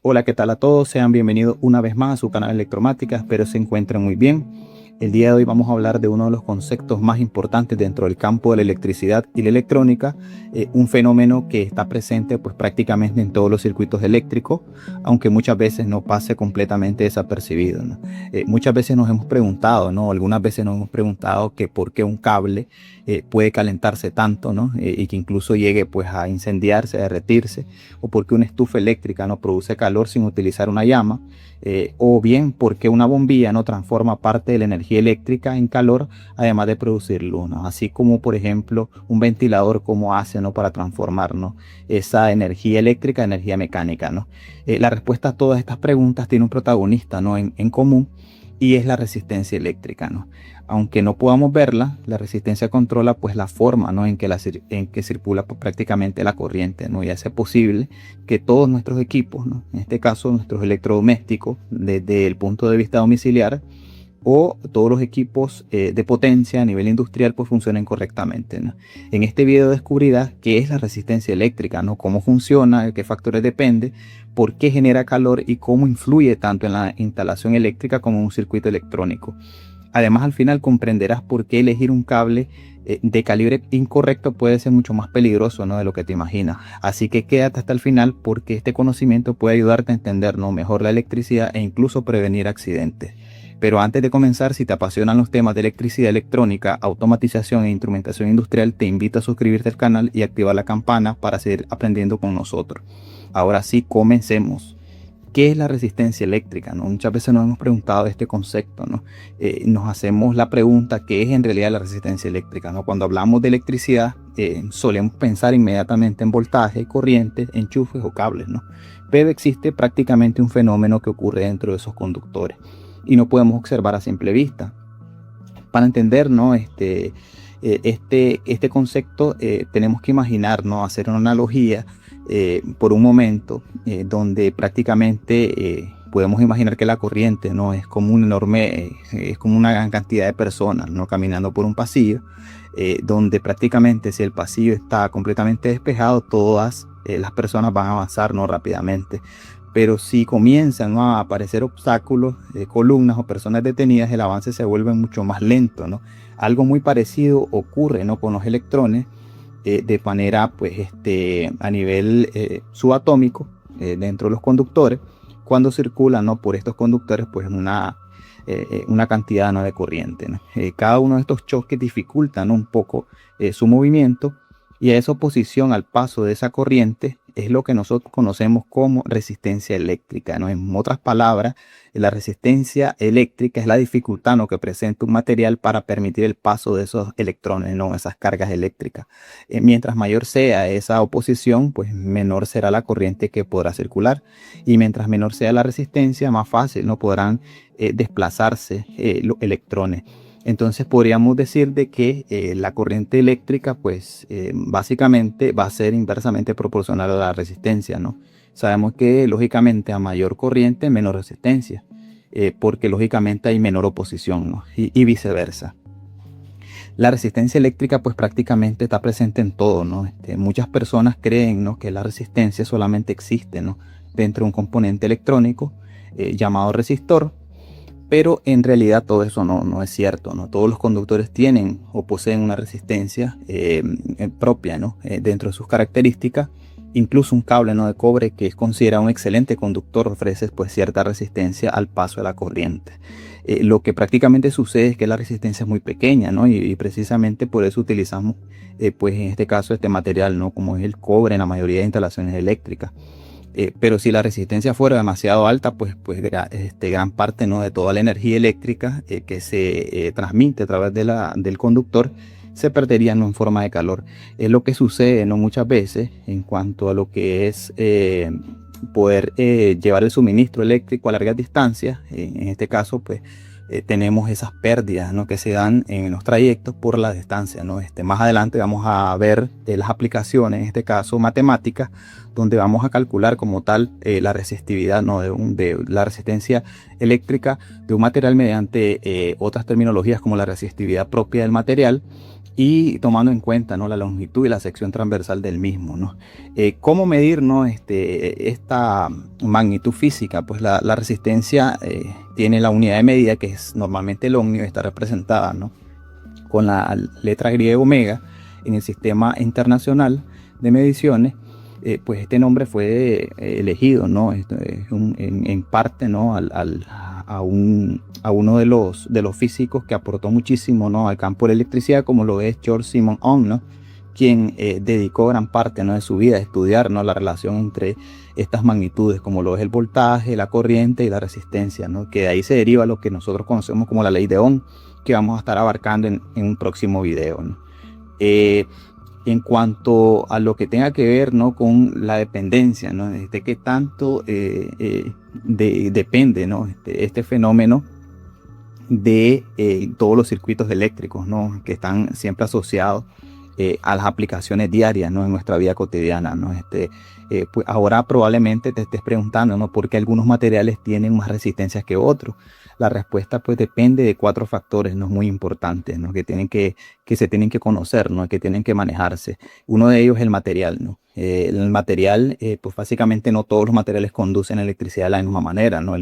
Hola, ¿qué tal a todos? Sean bienvenidos una vez más a su canal Electromática. Espero se encuentren muy bien. El día de hoy vamos a hablar de uno de los conceptos más importantes dentro del campo de la electricidad y la electrónica, un fenómeno que está presente pues prácticamente en todos los circuitos eléctricos, aunque muchas veces no pase completamente desapercibido, ¿no? Muchas veces nos hemos preguntado, ¿no? Algunas veces nos hemos preguntado que por qué un cable puede calentarse tanto, ¿no? Y que incluso llegue pues a incendiarse, a derretirse, o por qué una estufa eléctrica no produce calor sin utilizar una llama, o bien porque una bombilla no transforma parte de la energía eléctrica en calor, además de producir luz, ¿no? Así como por ejemplo un ventilador como hace, ¿no? Para transformar, ¿no? Esa energía eléctrica en energía mecánica, ¿no? La respuesta a todas estas preguntas tiene un protagonista, ¿no? en común, y es la resistencia eléctrica, ¿no? Aunque no podamos verla, la resistencia controla pues la forma, ¿no? en que circula pues, prácticamente la corriente, ¿no? Y hace posible que todos nuestros equipos, ¿no? En este caso nuestros electrodomésticos, desde el punto de vista domiciliar, o todos los equipos de potencia a nivel industrial pues funcionen correctamente, ¿no? En este video descubrirás qué es la resistencia eléctrica, ¿no? Cómo funciona, de qué factores depende, por qué genera calor y cómo influye tanto en la instalación eléctrica como en un circuito electrónico. Además, al final comprenderás por qué elegir un cable de calibre incorrecto puede ser mucho más peligroso, ¿no? De lo que te imaginas. Así que quédate hasta el final porque este conocimiento puede ayudarte a entender, ¿no? mejor la electricidad e incluso prevenir accidentes. Pero antes de comenzar, si te apasionan los temas de electricidad electrónica, automatización e instrumentación industrial, te invito a suscribirte al canal y activar la campana para seguir aprendiendo con nosotros. Ahora sí, comencemos. ¿Qué es la resistencia eléctrica? ¿No? Muchas veces nos hemos preguntado este concepto, ¿no? Nos hacemos la pregunta, ¿qué es en realidad la resistencia eléctrica? ¿No? Cuando hablamos de electricidad, solemos pensar inmediatamente en voltaje, corriente, enchufes o cables, ¿no? Pero existe prácticamente un fenómeno que ocurre dentro de esos conductores y no podemos observar a simple vista. Para entender, ¿no? Este concepto tenemos que imaginar, ¿no? Hacer una analogía por un momento donde prácticamente podemos imaginar que la corriente, ¿no? Es como un enorme, es como una gran cantidad de personas, ¿no? Caminando por un pasillo, donde prácticamente si el pasillo está completamente despejado, todas las personas van a avanzar, ¿no? rápidamente. Pero si comienzan, ¿no? a aparecer obstáculos, columnas o personas detenidas, el avance se vuelve mucho más lento, ¿no? Algo muy parecido ocurre, ¿no? con los electrones, de manera pues a nivel subatómico, dentro de los conductores, cuando circulan, ¿no? por estos conductores pues una cantidad, ¿no? de corriente, ¿no? Cada uno de estos choques dificultan, ¿no? un poco su movimiento, y a esa oposición al paso de esa corriente es lo que nosotros conocemos como resistencia eléctrica, ¿no? En otras palabras, la resistencia eléctrica es la dificultad, ¿no? que presenta un material para permitir el paso de esos electrones, ¿no? esas cargas eléctricas. Mientras mayor sea esa oposición, pues menor será la corriente que podrá circular, y mientras menor sea la resistencia, más fácil no podrán desplazarse los electrones. Entonces podríamos decir de que la corriente eléctrica pues básicamente va a ser inversamente proporcional a la resistencia, ¿no? Sabemos que lógicamente a mayor corriente menor resistencia, porque lógicamente hay menor oposición, ¿no? y viceversa. La resistencia eléctrica pues prácticamente está presente en todo, ¿no? Muchas personas creen, ¿no? que la resistencia solamente existe, ¿no? dentro de un componente electrónico llamado resistor. Pero en realidad todo eso no es cierto, ¿no? Todos los conductores tienen o poseen una resistencia propia, ¿no? Dentro de sus características. Incluso un cable, ¿no? de cobre, que es considerado un excelente conductor, ofrece pues cierta resistencia al paso de la corriente. Lo que prácticamente sucede es que la resistencia es muy pequeña, ¿no? y precisamente por eso utilizamos pues en este caso este material, ¿no? como es el cobre en la mayoría de instalaciones eléctricas. Pero si la resistencia fuera demasiado alta, pues gran parte, ¿no? de toda la energía eléctrica que se transmite a través del conductor se perdería, ¿no? en forma de calor. Es lo que sucede, ¿no? muchas veces en cuanto a lo que es poder llevar el suministro eléctrico a largas distancias. En este caso, pues tenemos esas pérdidas, ¿no? que se dan en los trayectos por la distancia, ¿no? Más adelante vamos a ver las aplicaciones, en este caso matemáticas, donde vamos a calcular como tal la resistividad, ¿no? de la resistencia eléctrica de un material mediante otras terminologías como la resistividad propia del material, y tomando en cuenta, ¿no?, la longitud y la sección transversal del mismo, ¿no? ¿Cómo medir, ¿no?, esta magnitud física? Pues la resistencia tiene la unidad de medida, que es normalmente el ohmio, está representada, ¿no?, con la letra griega omega en el sistema internacional de mediciones. Pues este nombre fue elegido, ¿no?, en parte, ¿no?, a uno de los físicos que aportó muchísimo, ¿no?, al campo de la electricidad, como lo es George Simon Ohm, ¿no?, quien dedicó gran parte, ¿no?, de su vida a estudiar, ¿no?, la relación entre estas magnitudes, como lo es el voltaje, la corriente y la resistencia, ¿no?, que de ahí se deriva lo que nosotros conocemos como la ley de Ohm, que vamos a estar abarcando en un próximo video, ¿no? En cuanto a lo que tenga que ver, ¿no?, con la dependencia, ¿no?, de qué tanto depende, ¿no?, este fenómeno de todos los circuitos eléctricos, ¿no?, que están siempre asociados a las aplicaciones diarias, ¿no?, en nuestra vida cotidiana, ¿no? Pues ahora probablemente te estés preguntando, ¿no?, por qué algunos materiales tienen más resistencias que otros. La respuesta pues depende de 4 factores, ¿no?, muy importantes, ¿no?, que se tienen que conocer, ¿no?, que tienen que manejarse. Uno de ellos es el material, ¿no? El material, pues básicamente no todos los materiales conducen electricidad de la misma manera, ¿no?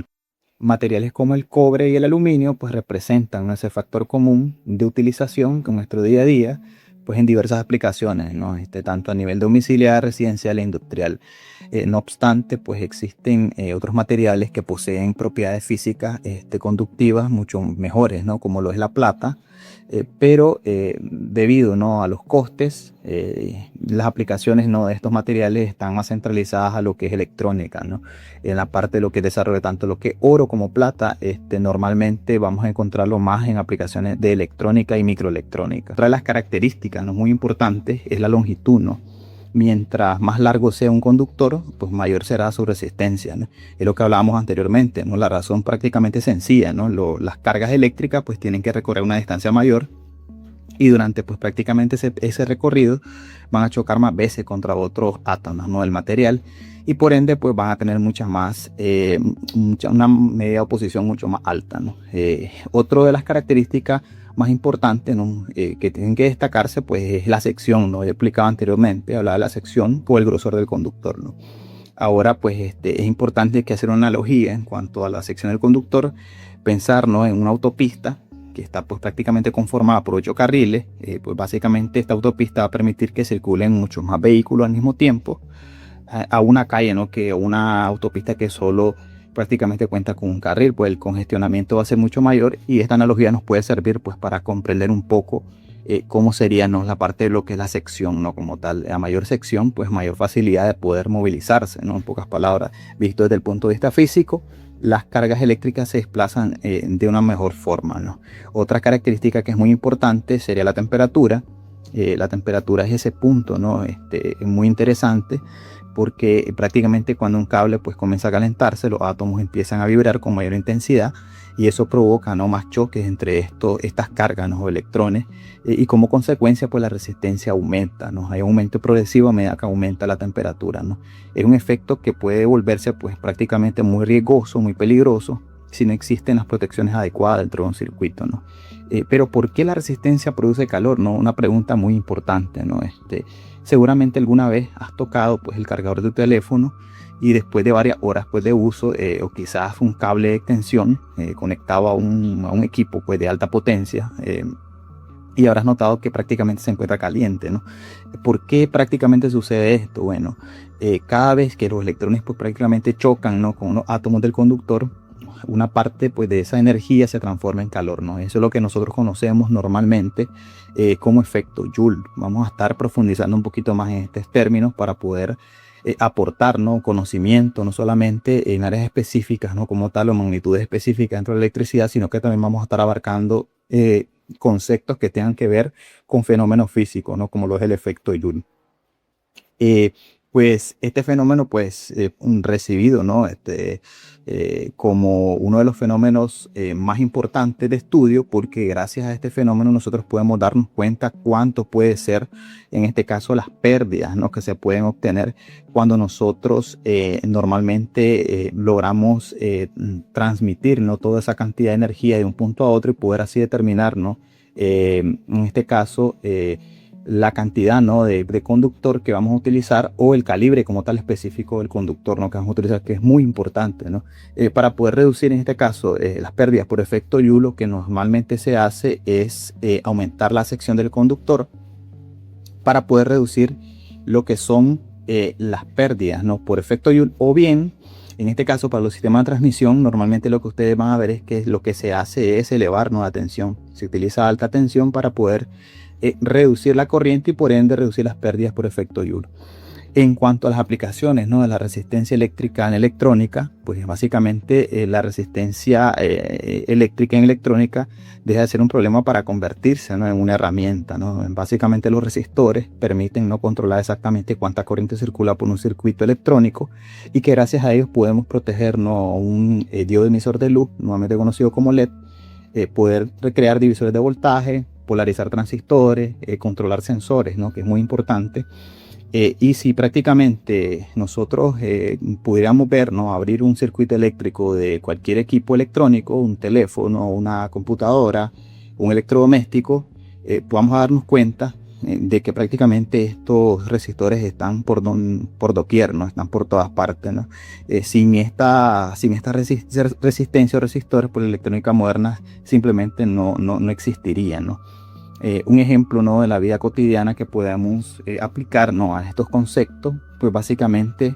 Materiales como el cobre y el aluminio pues representan, ¿no?, ese factor común de utilización con nuestro día a día, pues en diversas aplicaciones, ¿no?, tanto a nivel domiciliar, residencial e industrial. No obstante, pues existen otros materiales que poseen propiedades físicas conductivas mucho mejores, ¿no?, como lo es la plata, pero debido, ¿no?, a los costes, las aplicaciones, ¿no?, de estos materiales están más centralizadas a lo que es electrónica, ¿no? En la parte de lo que es desarrollo, tanto lo que es oro como plata, normalmente vamos a encontrarlo más en aplicaciones de electrónica y microelectrónica. Otra de las características, ¿no?, muy importantes es la longitud, ¿no? Mientras más largo sea un conductor, pues mayor será su resistencia, ¿no? Es lo que hablábamos anteriormente, ¿no? La razón prácticamente sencilla, ¿no? Las cargas eléctricas pues tienen que recorrer una distancia mayor, y durante pues prácticamente ese recorrido van a chocar más veces contra otros átomos, ¿no?, del material, y por ende pues van a tener una medida de oposición mucho más alta, ¿no? Otro de las características más importantes, ¿no?, que tienen que destacarse pues es la sección, ¿no? He explicado anteriormente, hablaba de la sección o el grosor del conductor, ¿no? Ahora pues es importante que hacer una analogía en cuanto a la sección del conductor, pensar, ¿no?, en una autopista que está pues prácticamente conformada por 8 carriles. Pues básicamente esta autopista va a permitir que circulen muchos más vehículos al mismo tiempo a una calle, ¿no?, que una autopista que solo prácticamente cuenta con un carril. Pues el congestionamiento va a ser mucho mayor, y esta analogía nos puede servir pues para comprender un poco cómo sería, ¿no?, la parte de lo que es la sección, ¿no?, como tal. A mayor sección pues mayor facilidad de poder movilizarse, ¿no? En pocas palabras, visto desde el punto de vista físico, las cargas eléctricas se desplazan de una mejor forma, ¿no? Otra característica que es muy importante sería la temperatura. La temperatura es ese punto, ¿no?, muy interesante, porque prácticamente cuando un cable pues comienza a calentarse, los átomos empiezan a vibrar con mayor intensidad, y eso provoca, ¿no?, más choques entre estas cargas, ¿no?, o electrones, y como consecuencia pues la resistencia aumenta, ¿no? Hay un aumento progresivo a medida que aumenta la temperatura, ¿no? Es un efecto que puede volverse pues prácticamente muy riesgoso, muy peligroso, si no existen las protecciones adecuadas dentro de un circuito, ¿no? Pero ¿por qué la resistencia produce calor, no? Una pregunta muy importante, ¿no? Seguramente alguna vez has tocado pues el cargador de tu teléfono, y después de varias horas pues de uso, o quizás un cable de extensión conectado a un equipo pues de alta potencia, y habrás notado que prácticamente se encuentra caliente, ¿no? ¿Por qué prácticamente sucede esto? Bueno, cada vez que los electrones pues prácticamente chocan, ¿no?, con los átomos del conductor, una parte pues de esa energía se transforma en calor, ¿no? Eso es lo que nosotros conocemos normalmente como efecto Joule. Vamos a estar profundizando un poquito más en estos términos para poder aportar, ¿no?, conocimiento, no solamente en áreas específicas, ¿no?, como tal, o magnitudes específicas dentro de la electricidad, sino que también vamos a estar abarcando conceptos que tengan que ver con fenómenos físicos, ¿no?, como lo es el efecto Joule. Pues este fenómeno, pues, recibido, ¿no? Como uno de los fenómenos más importantes de estudio, porque gracias a este fenómeno nosotros podemos darnos cuenta cuánto puede ser, en este caso, las pérdidas, ¿no? Que se pueden obtener cuando nosotros normalmente logramos transmitir, ¿no? Toda esa cantidad de energía de un punto a otro y poder así determinar, ¿no? En este caso, la cantidad, ¿no? de conductor que vamos a utilizar, o el calibre como tal específico del conductor, ¿no? Que vamos a utilizar, que es muy importante, ¿no? Para poder reducir en este caso las pérdidas por efecto Joule, lo que normalmente se hace es aumentar la sección del conductor para poder reducir lo que son las pérdidas, ¿no? Por efecto Joule, o bien en este caso para los sistemas de transmisión normalmente lo que ustedes van a ver es que lo que se hace es elevar, ¿no? La tensión. Se utiliza alta tensión para poder reducir la corriente y por ende reducir las pérdidas por efecto Joule. En cuanto a las aplicaciones, ¿no? De la resistencia eléctrica en electrónica, pues básicamente la resistencia eléctrica en electrónica deja de ser un problema para convertirse, ¿no? En una herramienta, ¿no? Básicamente los resistores permiten, ¿no? Controlar exactamente cuánta corriente circula por un circuito electrónico, y que gracias a ellos podemos proteger, ¿no? Un diodo emisor de luz, nuevamente conocido como LED, poder recrear divisores de voltaje, polarizar transistores, controlar sensores, ¿no? Que es muy importante. Y si prácticamente nosotros pudiéramos ver, ¿no? Abrir un circuito eléctrico de cualquier equipo electrónico, un teléfono, una computadora, un electrodoméstico, podamos darnos cuenta de que prácticamente estos resistores están por doquier, ¿no? Están por todas partes, ¿no? Sin esta resistencia o resistores, pues la electrónica moderna simplemente no existiría, ¿no? Un ejemplo, ¿no? De la vida cotidiana que podamos aplicar, ¿no? A estos conceptos, pues básicamente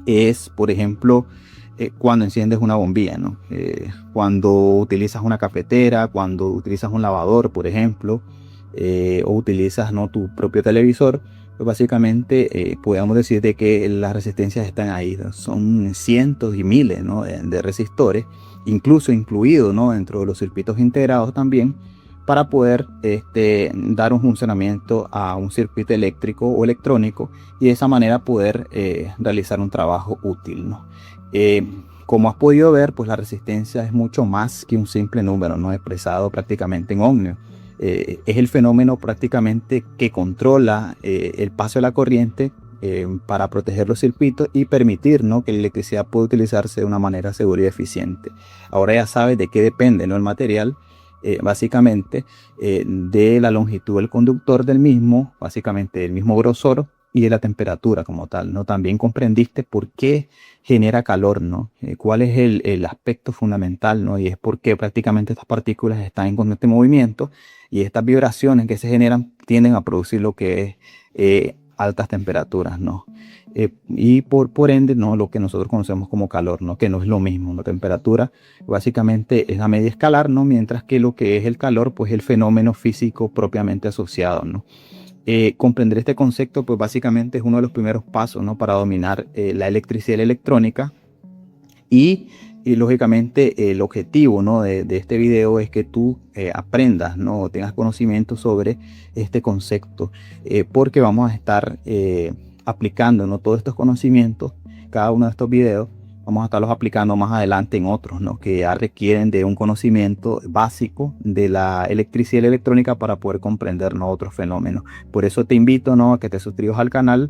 es, por ejemplo, cuando enciendes una bombilla, ¿no? Cuando utilizas una cafetera, cuando utilizas un lavador, por ejemplo, o utilizas, ¿no? Tu propio televisor, pues básicamente podemos decir de que las resistencias están ahí, ¿no? Son cientos y miles, ¿no? de resistores, incluso incluidos, ¿no? Dentro de los circuitos integrados también, para poder dar un funcionamiento a un circuito eléctrico o electrónico, y de esa manera poder realizar un trabajo útil, ¿no? Como has podido ver, pues la resistencia es mucho más que un simple número, ¿no? Expresado prácticamente en ohmios. Es el fenómeno prácticamente que controla el paso de la corriente para proteger los circuitos y permitir, ¿no? Que la electricidad pueda utilizarse de una manera segura y eficiente. Ahora ya sabes de qué depende, ¿no? El material. Básicamente de la longitud del conductor del mismo, básicamente del mismo grosor, y de la temperatura como tal, ¿no? También comprendiste por qué genera calor, ¿no? Cuál es el aspecto fundamental, ¿no? Y es porque prácticamente estas partículas están en constante movimiento, y estas vibraciones que se generan tienden a producir lo que es altas temperaturas, ¿no? Y por ende, ¿no? Lo que nosotros conocemos como calor, ¿no? Que no es lo mismo. La temperatura básicamente es la media escalar, ¿no? Mientras que lo que es el calor, pues es el fenómeno físico propiamente asociado, ¿no? Comprender este concepto, pues básicamente es uno de los primeros pasos, ¿no? Para dominar la electricidad y la electrónica. Y lógicamente el objetivo, ¿no? de este video es que tú aprendas, ¿no? Tengas conocimiento sobre este concepto, porque vamos a estar aplicando, ¿no? Todos estos conocimientos, cada uno de estos videos, vamos a estarlos aplicando más adelante en otros, ¿no? Que ya requieren de un conocimiento básico de la electricidad y la electrónica para poder comprender, ¿no? Otros fenómenos. Por eso te invito, ¿no? A que te suscribas al canal,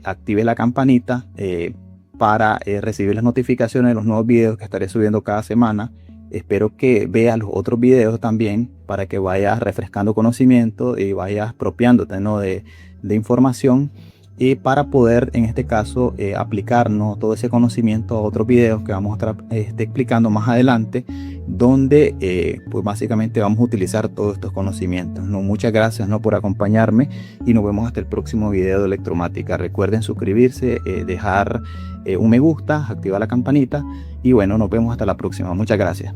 actives la campanita para recibir las notificaciones de los nuevos videos que estaré subiendo cada semana. Espero que veas los otros videos también para que vayas refrescando conocimiento y vayas apropiándote, ¿no? de información, y para poder en este caso aplicarnos todo ese conocimiento a otros videos que vamos a estar explicando más adelante, donde pues básicamente vamos a utilizar todos estos conocimientos, ¿no? Muchas gracias, ¿no? Por acompañarme, y nos vemos hasta el próximo video de electromática. Recuerden suscribirse, dejar un me gusta, activar la campanita, y bueno, nos vemos hasta la próxima. Muchas gracias.